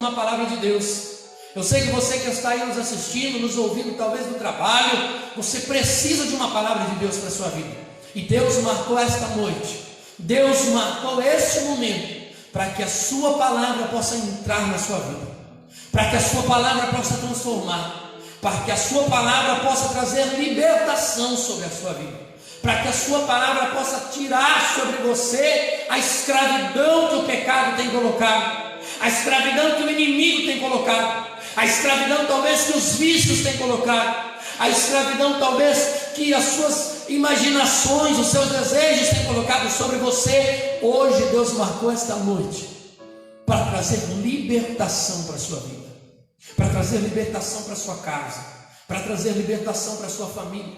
uma palavra de Deus. Eu sei que você que está aí nos assistindo, nos ouvindo, talvez no trabalho, você precisa de uma palavra de Deus para a sua vida. E Deus marcou esta noite, Deus marcou este momento, para que a sua palavra possa entrar na sua vida, para que a sua palavra possa transformar, para que a sua palavra possa trazer libertação sobre a sua vida, para que a sua palavra possa tirar sobre você a escravidão que o pecado tem colocado, a escravidão que o inimigo tem colocado, a escravidão talvez que os vícios têm colocado, a escravidão talvez que as suas imaginações, os seus desejos têm colocado sobre você. Hoje Deus marcou esta noite para trazer libertação para a sua vida, para trazer libertação para a sua casa, para trazer libertação para a sua família.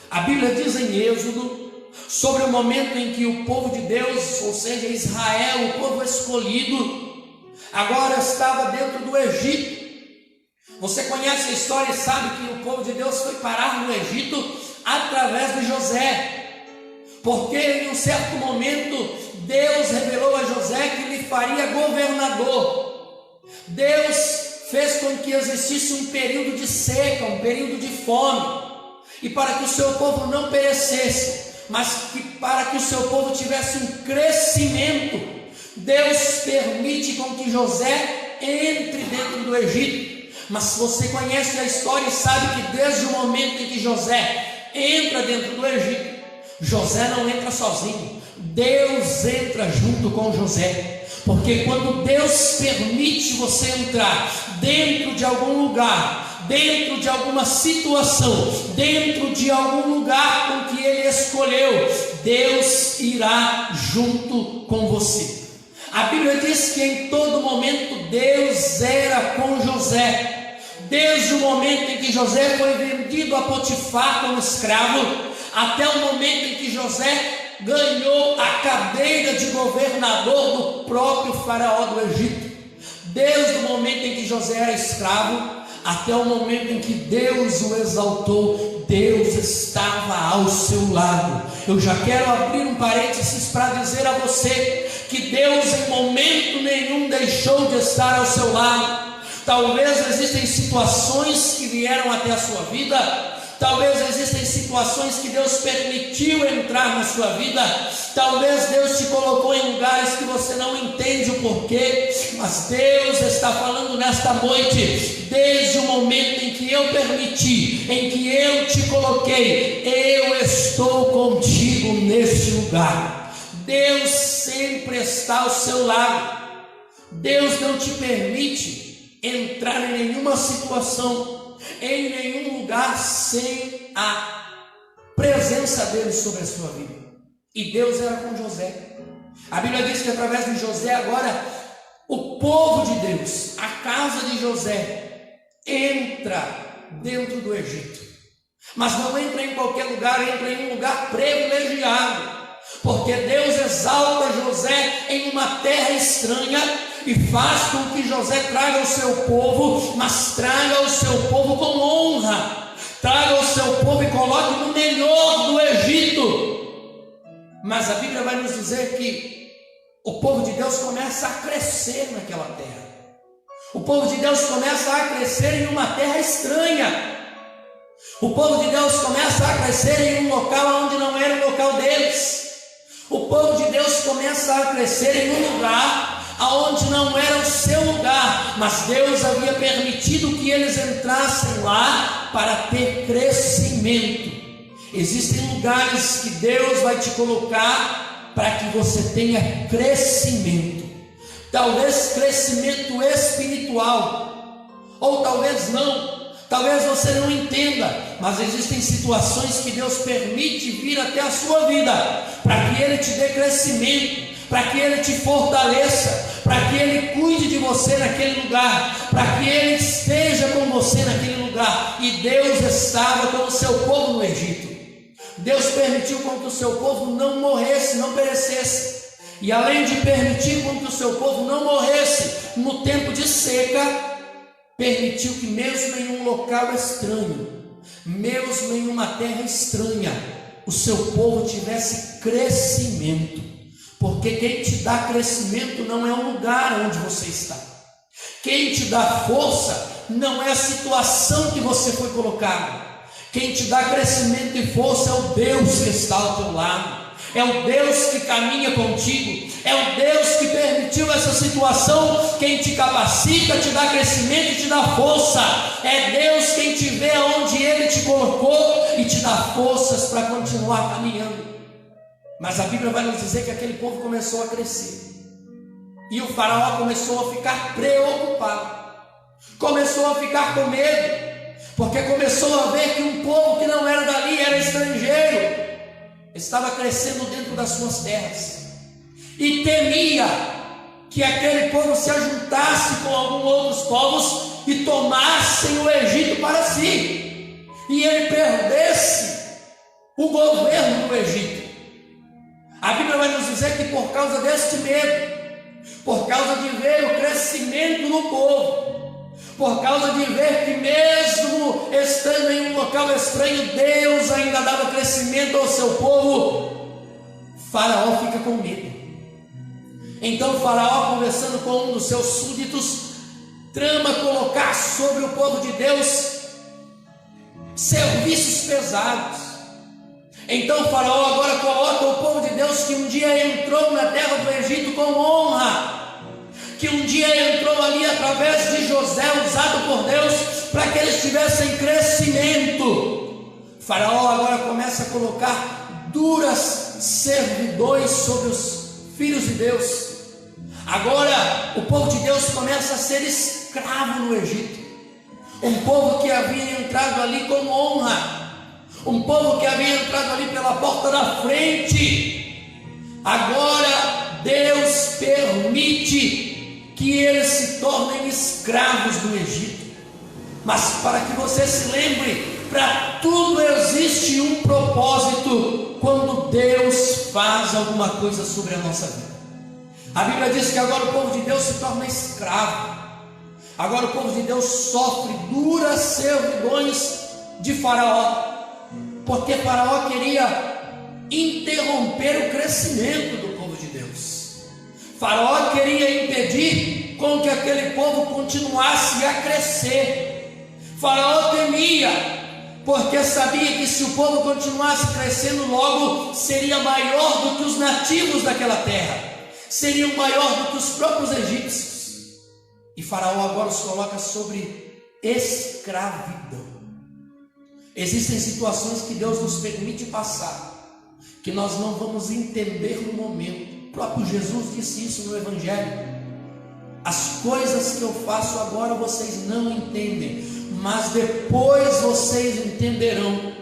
A Bíblia diz em Êxodo sobre o momento em que o povo de Deus, ou seja, Israel, o povo escolhido, agora estava dentro do Egito. Você conhece a história e sabe que o povo de Deus foi parar no Egito através de José, porque em um certo momento Deus revelou a José que lhe faria governador. Deus fez com que existisse um período de seca, um período de fome, e para que o seu povo não perecesse, mas que para que o seu povo tivesse um crescimento, Deus permite com que José entre dentro do Egito. Mas você conhece a história e sabe que desde o momento em que José entra dentro do Egito, José não entra sozinho, Deus entra junto com José. Porque quando Deus permite você entrar dentro de algum lugar, dentro de alguma situação, dentro de algum lugar com que Ele escolheu, Deus irá junto com você. A Bíblia diz que em todo momento Deus era com José. Desde o momento em que José foi vendido a Potifar como escravo, até o momento em que José ganhou a cadeira de governador do próprio faraó do Egito. Desde o momento em que José era escravo, até o momento em que Deus o exaltou, Deus estava ao seu lado. Eu já quero abrir um parênteses para dizer a você que Deus em momento nenhum deixou de estar ao seu lado. Talvez existem situações que vieram até a sua vida, talvez existem situações que Deus permitiu entrar na sua vida, talvez Deus te colocou em lugares que você não entende o porquê, mas Deus está falando nesta noite, desde o momento em que eu permiti, em que eu te coloquei, eu estou contigo neste lugar. Deus sempre está ao seu lado. Deus não te permite entrar em nenhuma situação, em nenhum lugar sem a presença dele sobre a sua vida. E Deus era com José. A Bíblia diz que através de José agora o povo de Deus, a casa de José, entra dentro do Egito. Mas não entra em qualquer lugar, entra em um lugar privilegiado, porque Deus exalta José em uma terra estranha e faz com que José traga o seu povo, mas traga o seu povo com honra, traga o seu povo e coloque no melhor do Egito. Mas a Bíblia vai nos dizer que o povo de Deus começa a crescer naquela terra. O povo de Deus começa a crescer em uma terra estranha. O povo de Deus começa a crescer em um local onde não era o local deles. O povo de Deus começa a crescer em um lugar aonde não era o seu lugar, mas Deus havia permitido que eles entrassem lá para ter crescimento. Existem lugares que Deus vai te colocar para que você tenha crescimento, talvez crescimento espiritual, ou talvez não. Talvez você não entenda, mas existem situações que Deus permite vir até a sua vida, para que Ele te dê crescimento, para que Ele te fortaleça, para que Ele cuide de você naquele lugar, para que Ele esteja com você naquele lugar. E Deus estava com o seu povo no Egito. Deus permitiu com que o seu povo não morresse, não perecesse. E além de permitir com que o seu povo não morresse no tempo de seca, permitiu que mesmo em um local estranho, mesmo em uma terra estranha, o seu povo tivesse crescimento. Porque quem te dá crescimento não é o lugar onde você está. Quem te dá força não é a situação que você foi colocado. Quem te dá crescimento e força é o Deus que está ao teu lado. É o Deus que caminha contigo. É o Deus que permitiu essa situação. Quem te capacita, te dá crescimento e te dá força. É Deus quem te vê onde Ele te colocou e te dá forças para continuar caminhando. Mas a Bíblia vai nos dizer que aquele povo começou a crescer. E o faraó começou a ficar preocupado. Começou a ficar com medo. Porque começou a ver que um povo que não era dali, era estrangeiro, estava crescendo dentro das suas terras. E temia que aquele povo se ajuntasse com alguns outros povos e tomassem o Egito para si. E ele perdesse o governo do Egito. A Bíblia vai nos dizer que por causa deste medo, por causa de ver o crescimento no povo, por causa de ver que mesmo estando em um local estranho, Deus ainda dava crescimento ao seu povo, Faraó fica com medo. Então Faraó, conversando com um dos seus súditos, trama colocar sobre o povo de Deus serviços pesados. Então Faraó agora coloca o povo de Deus que um dia entrou na terra do Egito com honra, que um dia entrou ali através de José, usado por Deus, para que eles tivessem crescimento. Faraó agora começa a colocar duras servidões sobre os filhos de Deus. Agora o povo de Deus começa a ser escravo no Egito. Um povo que havia entrado ali com honra, um povo que havia entrado ali pela porta da frente, agora Deus permite que eles se tornem escravos do Egito. Mas para que você se lembre, para tudo existe um propósito quando Deus faz alguma coisa sobre a nossa vida. A Bíblia diz que agora o povo de Deus se torna escravo. Agora o povo de Deus sofre duras servidões de Faraó, porque Faraó queria interromper o crescimento do povo de Deus. Faraó queria impedir com que aquele povo continuasse a crescer. Faraó temia, porque sabia que se o povo continuasse crescendo, logo seria maior do que os nativos daquela terra, seria maior do que os próprios egípcios. E Faraó agora os coloca sobre escravidão. Existem situações que Deus nos permite passar, que nós não vamos entender no momento. O próprio Jesus disse isso no Evangelho: as coisas que eu faço agora vocês não entendem, mas depois vocês entenderão.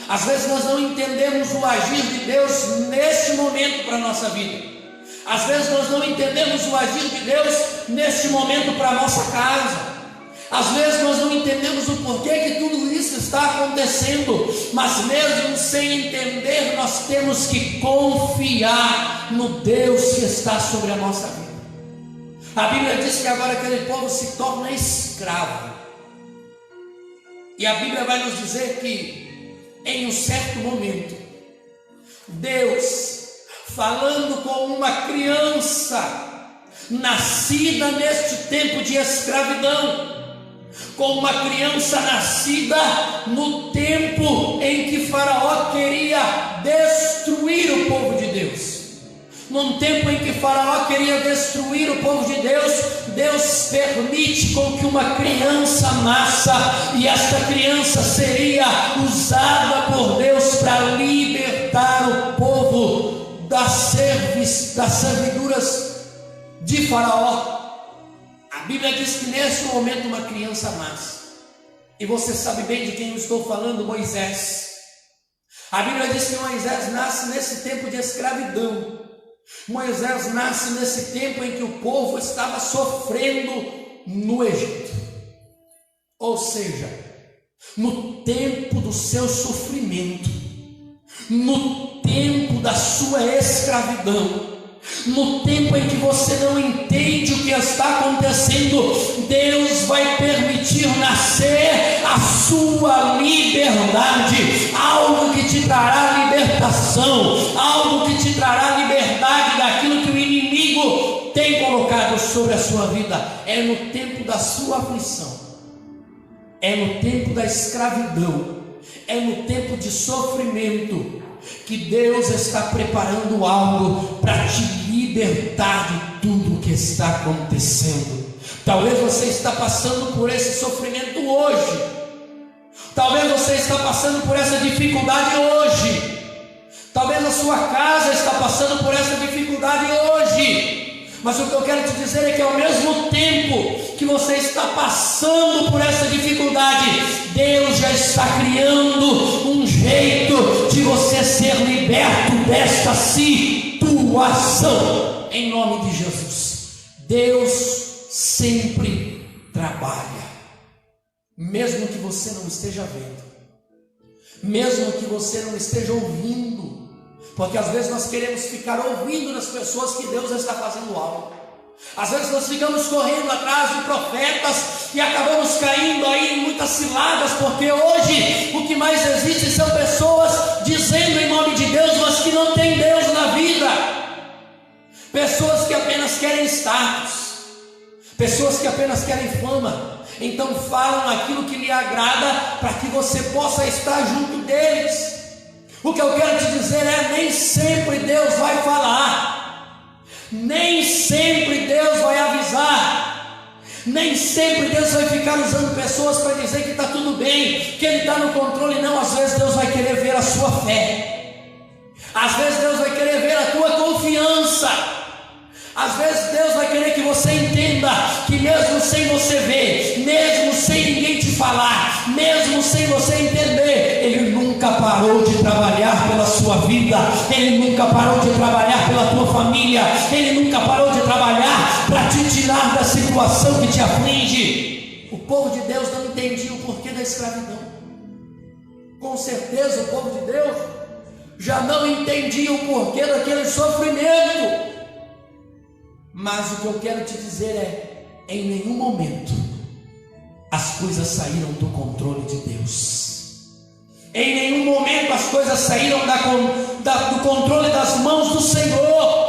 Às vezes nós não entendemos o agir de Deus neste momento para a nossa vida. Às vezes nós não entendemos o agir de Deus neste momento para a nossa casa. Às vezes nós não entendemos o porquê que tudo isso está acontecendo, mas mesmo sem entender, nós temos que confiar no Deus que está sobre a nossa vida. A Bíblia diz que agora aquele povo se torna escravo. E a Bíblia vai nos dizer que em um certo momento, Deus, falando com uma criança nascida neste tempo de escravidão, com uma criança nascida no tempo em que Faraó queria destruir o povo de Deus, num tempo em que Faraó queria destruir o povo de Deus, Deus permite com que uma criança nasça, e esta criança seria usada por Deus para libertar o povo das serviduras de Faraó. A Bíblia diz que nesse momento uma criança nasce, e você sabe bem de quem eu estou falando, Moisés. A Bíblia diz que Moisés nasce nesse tempo de escravidão. Moisés nasce nesse tempo em que o povo estava sofrendo no Egito, ou seja, no tempo do seu sofrimento, no tempo da sua escravidão, no tempo em que você não entende o que está acontecendo, Deus vai permitir nascer a sua liberdade, algo que te trará libertação, algo que te trará liberdade daquilo que o inimigo tem colocado sobre a sua vida. É no tempo da sua aflição, é no tempo da escravidão, é no tempo de sofrimento que Deus está preparando algo para te libertar de tudo o que está acontecendo. Talvez você está passando por esse sofrimento hoje, talvez você está passando por essa dificuldade hoje, talvez a sua casa está passando por essa dificuldade hoje, mas o que eu quero te dizer é que ao mesmo tempo que você está passando por essa dificuldade, Deus já está criando um jeito de você ser liberto desta situação, em nome de Jesus. Deus sempre trabalha, mesmo que você não esteja vendo, mesmo que você não esteja ouvindo, porque às vezes nós queremos ficar ouvindo das pessoas que Deus está fazendo algo. Às vezes nós ficamos correndo atrás de profetas e acabamos caindo aí em muitas ciladas, porque hoje o que mais existe são pessoas dizendo em nome de Deus, mas que não tem Deus na vida, pessoas que apenas querem status, pessoas que apenas querem fama, então falam aquilo que lhe agrada para que você possa estar junto deles. O que eu quero te dizer é: nem sempre Deus vai falar, nem sempre Deus vai avisar, nem sempre Deus vai ficar usando pessoas para dizer que está tudo bem, que Ele está no controle. Não, às vezes Deus vai querer ver a sua fé, às vezes Deus vai querer ver a tua confiança, às vezes Deus vai querer que você entenda que mesmo sem você ver, mesmo sem ninguém te falar, mesmo sem você entender, Ele nunca parou de trabalhar pela sua vida, Ele nunca parou de trabalhar pela tua família, Ele nunca parou de trabalhar para te tirar da situação que te aflige. O povo de Deus não entendia o porquê da escravidão. Com certeza o povo de Deus já não entendia o porquê daquele sofrimento. Mas o que eu quero te dizer é: em nenhum momento as coisas saíram do controle de Deus, em nenhum momento as coisas saíram do controle das mãos do Senhor.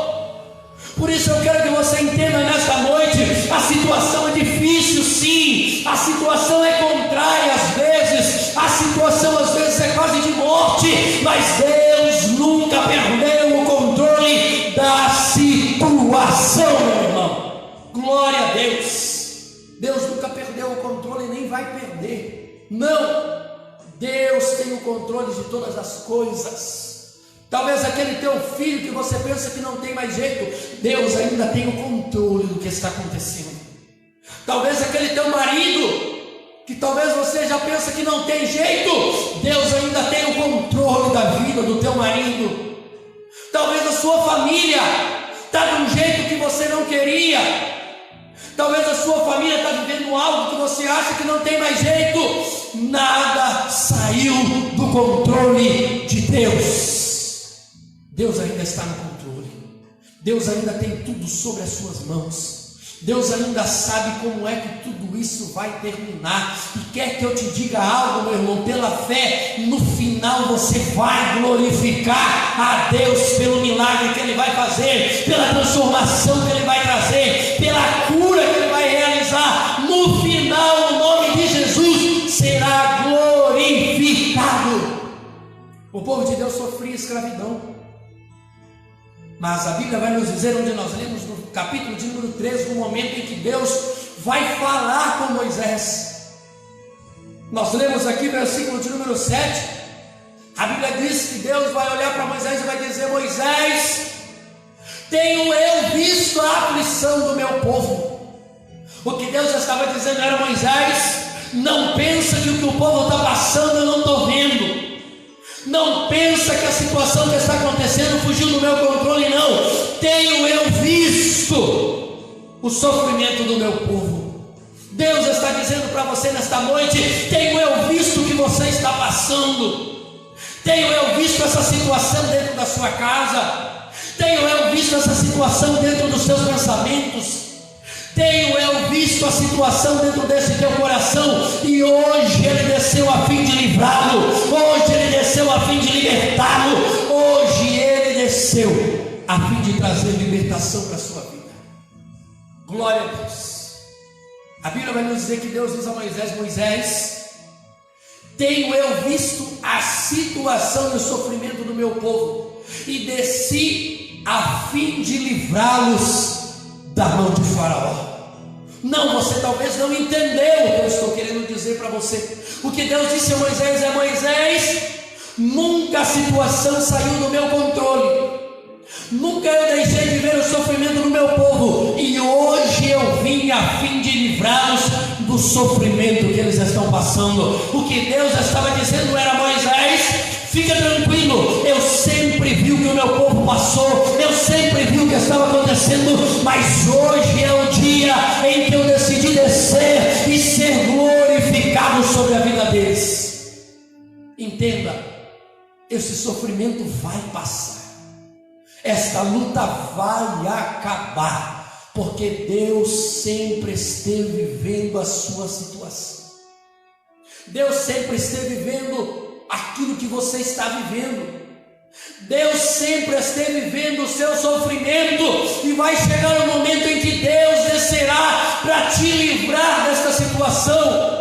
Por isso eu quero que você entenda nesta noite: a situação é difícil, sim, a situação é contrária às vezes, a situação às vezes é quase de morte, mas Deus nunca perdeu o controle da situação, meu irmão. Glória a Deus. Deus nunca perdeu o controle, nem vai perder. Não, Deus tem o controle de todas as coisas. Talvez aquele teu filho que você pensa que não tem mais jeito, Deus ainda tem o controle do que está acontecendo. Talvez aquele teu marido, que talvez você já pensa que não tem jeito, Deus ainda tem o controle da vida do teu marido. Talvez a sua família está de um jeito que você não queria, talvez a sua família está vivendo algo que você acha que não tem mais jeito. Nada saiu do controle de Deus. Deus ainda está no controle, Deus ainda tem tudo sobre as suas mãos, Deus ainda sabe como é que tudo isso vai terminar. E quer que eu te diga algo, meu irmão, pela fé, no final você vai glorificar a Deus pelo milagre que Ele vai fazer, pela transformação que Ele vai trazer, pela cura que Ele vai realizar. No final, o nome de Jesus será glorificado. O povo de Deus sofria escravidão, mas a Bíblia vai nos dizer, onde nós lemos no capítulo de número 13, no momento em que Deus vai falar com Moisés. Nós lemos aqui versículo de número 7, a Bíblia diz que Deus vai olhar para Moisés e vai dizer: Moisés, tenho eu visto a aflição do meu povo. O que Deus já estava dizendo era: Moisés, não pensa que o que o povo está passando eu não estou vendo. Não pensa que a situação que está acontecendo fugiu do meu controle, não. Tenho eu visto o sofrimento do meu povo. Deus está dizendo para você nesta noite: tenho eu visto o que você está passando. Tenho eu visto essa situação dentro da sua casa. Tenho eu visto essa situação dentro dos seus pensamentos. Tenho eu visto a situação dentro desse teu coração, e hoje Ele desceu a fim de livrá-lo, hoje Ele desceu a fim de libertá-lo, hoje Ele desceu a fim de trazer libertação para a sua vida. Glória a Deus. A Bíblia vai nos dizer que Deus diz a Moisés: Moisés, tenho eu visto a situação e o sofrimento do meu povo, e desci a fim de livrá-los da mão de Faraó. Não, você talvez não entendeu o que eu estou querendo dizer para você. O que Deus disse a Moisés é: Moisés, nunca a situação saiu do meu controle, nunca eu deixei de ver o sofrimento do meu povo, e hoje eu vim a fim de livrá-los do sofrimento que eles estão passando. O que Deus estava dizendo era: Moisés, fica tranquilo, eu sempre vi o que o meu povo passou, eu sempre vi o que estava acontecendo, mas hoje é o dia em que eu decidi descer e ser glorificado sobre a vida deles. Entenda, esse sofrimento vai passar, esta luta vai acabar, porque Deus sempre esteve vendo a sua situação, Deus sempre esteve vendo aquilo que você está vivendo, Deus sempre esteve vendo o seu sofrimento, e vai chegar o momento em que Deus descerá para te livrar desta situação.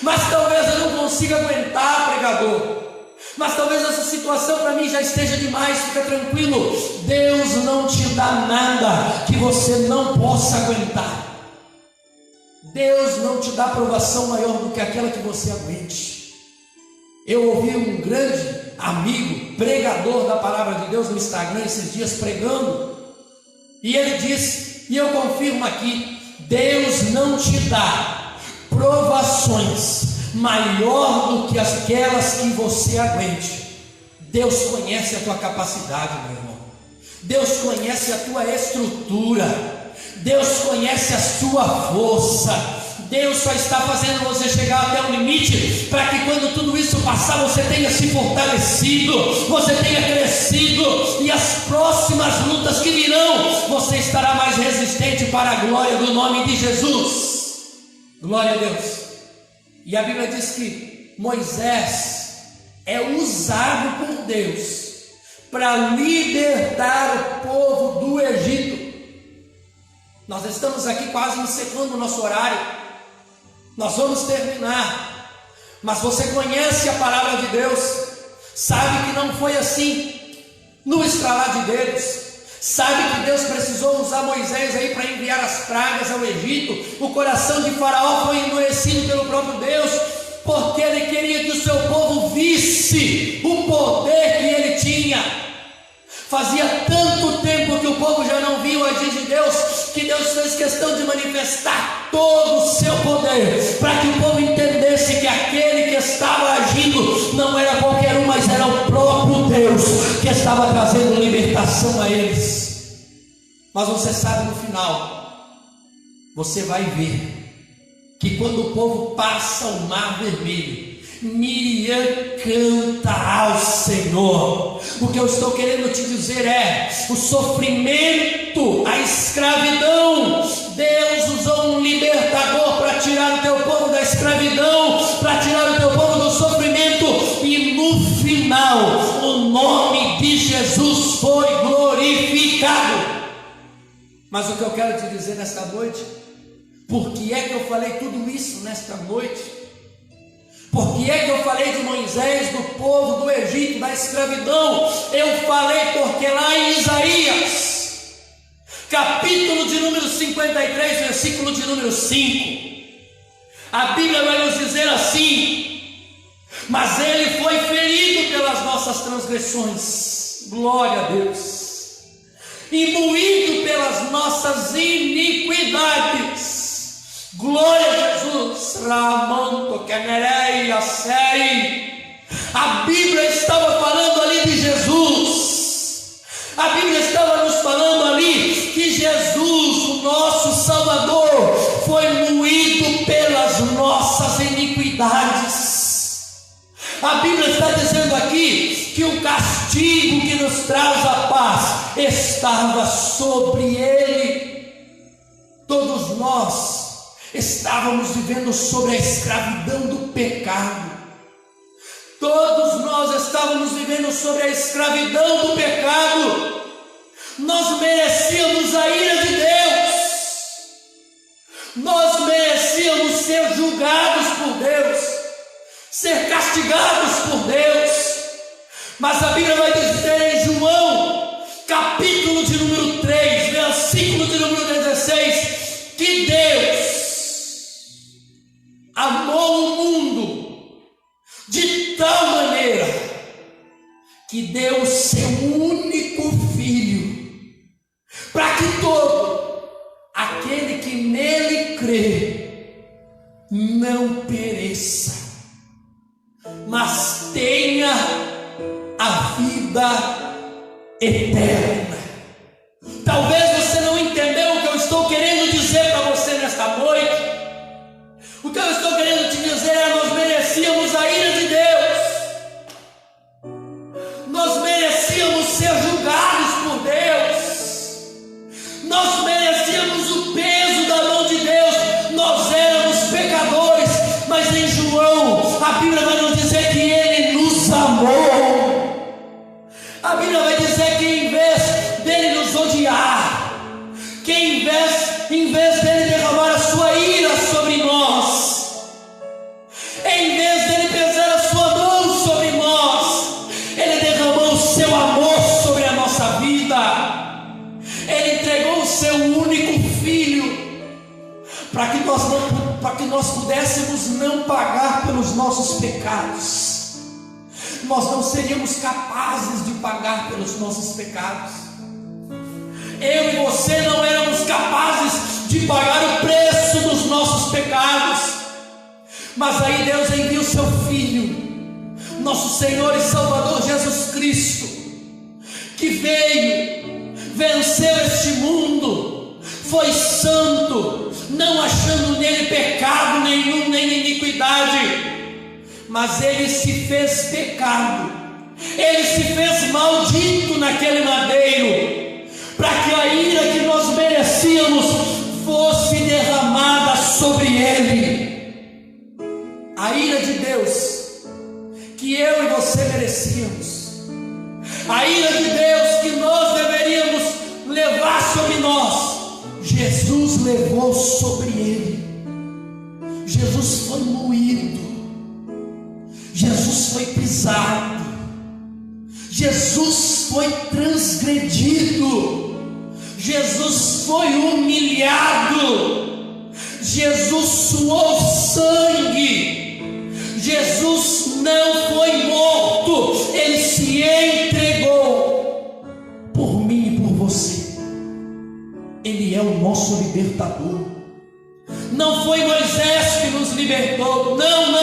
Mas talvez eu não consiga aguentar, pregador, mas talvez essa situação para mim já esteja demais. Fica tranquilo, Deus não te dá nada que você não possa aguentar. Deus não te dá provação maior do que aquela que você aguente. Eu ouvi um grande amigo, pregador da palavra de Deus no Instagram esses dias pregando, e ele disse, e eu confirmo aqui: Deus não te dá provações maior do que aquelas que você aguente. Deus conhece a tua capacidade, meu irmão. Deus conhece a tua estrutura. Deus conhece a sua força. Deus só está fazendo você chegar até o limite, para que quando tudo isso passar, você tenha se fortalecido, você tenha crescido, e as próximas lutas que virão, você estará mais resistente para a glória do nome de Jesus. Glória a Deus. E a Bíblia diz que Moisés é usado por Deus para libertar o povo do Egito. Nós estamos aqui quase encerrando o nosso horário, nós vamos terminar, mas você conhece a palavra de Deus, sabe que não foi assim no estralar de dedos, sabe que Deus precisou usar Moisés aí para enviar as pragas ao Egito. O coração de Faraó foi endurecido pelo próprio Deus, porque ele queria que o seu povo visse o poder que ele tinha. Fazia tanto tempo que o povo já não viu o agir de Deus, que Deus fez questão de manifestar todo o seu poder, para que o povo entendesse que aquele que estava agindo não era qualquer um, mas era o próprio Deus que estava trazendo libertação a eles. Mas você sabe, no final, você vai ver que quando o povo passa o mar vermelho, Miriam canta ao Senhor. O que eu estou querendo te dizer é: o sofrimento, a escravidão, Deus usou um libertador para tirar o teu povo da escravidão, para tirar o teu povo do sofrimento, e no final o nome de Jesus foi glorificado. Mas o que eu quero te dizer nesta noite, por que é que eu falei tudo isso nesta noite? Por que é que eu falei de Moisés, do povo do Egito, da escravidão? Eu falei porque lá em Isaías, capítulo de número 53, versículo de número 5, a Bíblia vai nos dizer assim: mas ele foi ferido pelas nossas transgressões, glória a Deus, e moído pelas nossas iniquidades. Glória a Jesus. Ramanto Canereia Sei. A Bíblia estava falando ali de Jesus. A Bíblia estava nos falando ali que Jesus, o nosso Salvador, foi moído pelas nossas iniquidades. A Bíblia está dizendo aqui que o castigo que nos traz a paz estava sobre ele. Todos nós estávamos vivendo sobre a escravidão do pecado. Todos nós estávamos vivendo sobre a escravidão do pecado. Nós merecíamos a ira de Deus. Nós merecíamos ser julgados por Deus, ser castigados por Deus, mas a Bíblia vai dizer em João, capítulo de número 3, versículo de número 16, que Deus amou o mundo de tal maneira que deu o seu único filho, para que todo aquele que nele crê não pereça, mas tenha a vida eterna. Talvez você não entendeu o que eu estou querendo dizer para você nesta noite. O que eu estou querendo te dizer é: nós merecíamos a ira de Deus, nós merecíamos ser julgados por Deus, nós merecíamos o peso da mão de Deus, nós éramos pecadores, mas em João a Bíblia vai nos dizer que Ele nos amou. A Bíblia vai dizer que em vez dele nos odiar, que em vez dele derramar a sua ira sobre nós, em vez dele pesar a sua mão sobre nós, ele derramou o seu amor sobre a nossa vida. Ele entregou o seu único filho para que nós pudéssemos não pagar pelos nossos pecados. Nós não seríamos capazes de pagar pelos nossos pecados. Eu e você não éramos capazes de pagar o preço dos nossos pecados. Mas aí Deus envia o seu Filho, nosso Senhor e Salvador Jesus Cristo, que veio, venceu este mundo, foi santo, não achando nele pecado nenhum, nem iniquidade. Mas ele se fez pecado, ele se fez maldito naquele madeiro, para que a ira que nós merecíamos fosse derramada sobre ele. A ira de Deus que eu e você merecíamos, a ira de Deus que nós deveríamos levar sobre nós, Jesus levou sobre ele. Jesus foi moído, Jesus foi pisado, Jesus foi transgredido, Jesus foi humilhado, Jesus suou sangue, Jesus não foi morto, ele se entregou por mim e por você. Ele é o nosso libertador. Não foi Moisés que nos libertou, não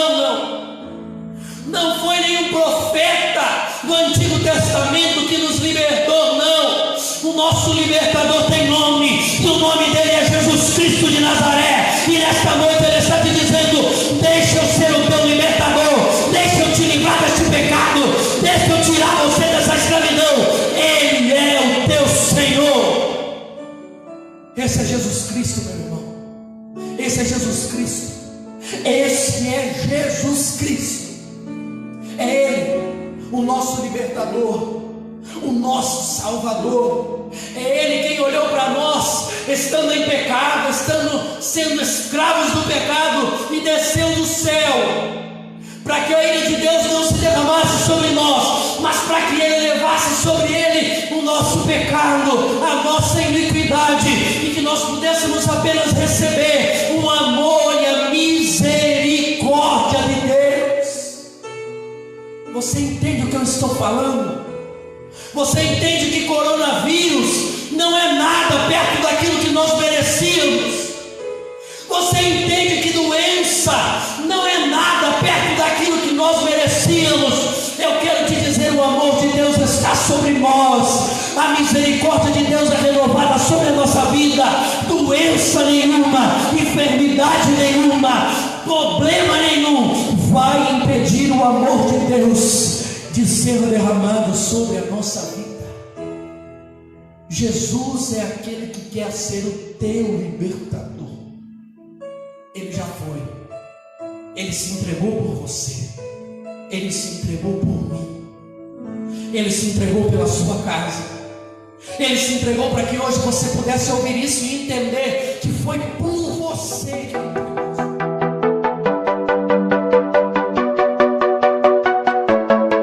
foi nenhum profeta do Antigo Testamento que nos libertou, não. O nosso libertador tem nome, e o nome dele é Jesus Cristo de Nazaré. E nesta noite ele está te dizendo: deixa eu ser o teu libertador, deixa eu te livrar deste pecado, deixa eu tirar você dessa escravidão. Ele é o teu Senhor. Esse é Jesus Cristo, meu irmão. Esse é Jesus Cristo. Esse é Jesus Cristo. É Ele, o nosso libertador, o nosso Salvador. É Ele quem olhou para nós, estando em pecado, sendo escravos do pecado, e desceu do céu, para que a ira de Deus não se derramasse sobre nós, mas para que Ele levasse sobre Ele o nosso pecado, a nossa iniquidade, e que nós pudéssemos apenas receber o amor e a misericórdia de Deus. Você entende o que eu estou falando? Você entende que coronavírus não é nada perto daquilo que nós merecíamos? Você entende que doença não é nada perto daquilo que nós merecíamos? Eu quero te dizer: o amor de Deus está sobre nós, a misericórdia de Deus é renovada sobre a nossa vida. Doença nenhuma, enfermidade nenhuma, problema nenhum vai impedir o amor de Deus de ser derramado sobre a nossa vida. Jesus é aquele que quer ser o teu libertador. Ele já foi, ele se entregou por você, ele se entregou por mim, ele se entregou pela sua casa, ele se entregou para que hoje você pudesse ouvir isso e entender que foi